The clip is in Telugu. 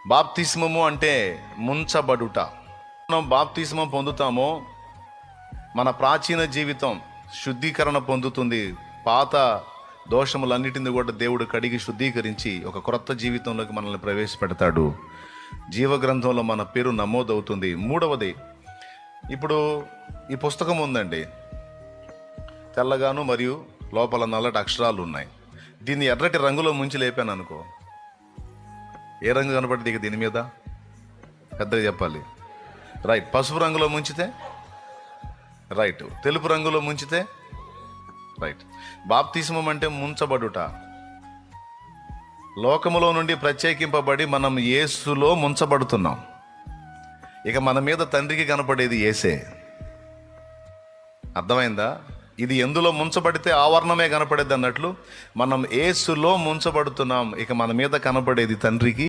బాప్తిస్మము అంటే ముంచబడుట. మనం బాప్తిస్మం పొందుతామో మన ప్రాచీన జీవితం శుద్ధీకరణ పొందుతుంది. పాత దోషములన్నిటిని కూడా దేవుడు కడిగి శుద్ధీకరించి ఒక క్రొత్త జీవితంలోకి మనల్ని ప్రవేశపెడతాడు. జీవగ్రంథంలో మన పేరు నమోదవుతుంది. మూడవది, ఇప్పుడు ఈ పుస్తకం ఉందండి, తెల్లగాను మరియు లోపల నల్లటి అక్షరాలు ఉన్నాయి. దీన్ని ఎర్రటి రంగులో ముంచి లేపాను అనుకో, ఏ రంగు కనపడింది ఇక దీని మీద? పెద్దగా చెప్పాలి. రైట్. పసుపు రంగులో ముంచితే రైట్, తెలుపు రంగులో ముంచితే రైట్. బాప్తిస్మం అంటే ముంచబడుట. లోకములో నుండి ప్రత్యేకింపబడి మనం యేసులో ముంచబడుతున్నాం. ఇక మన మీద తండ్రికి కనపడేది యేసే. అర్థమైందా? ఇది ఎందులో ముంచబడితే ఆవరణమే కనపడేది అన్నట్లు మనం యేసులో ముంచబడుతున్నాం. ఇక మన మీద కనపడేది తండ్రికి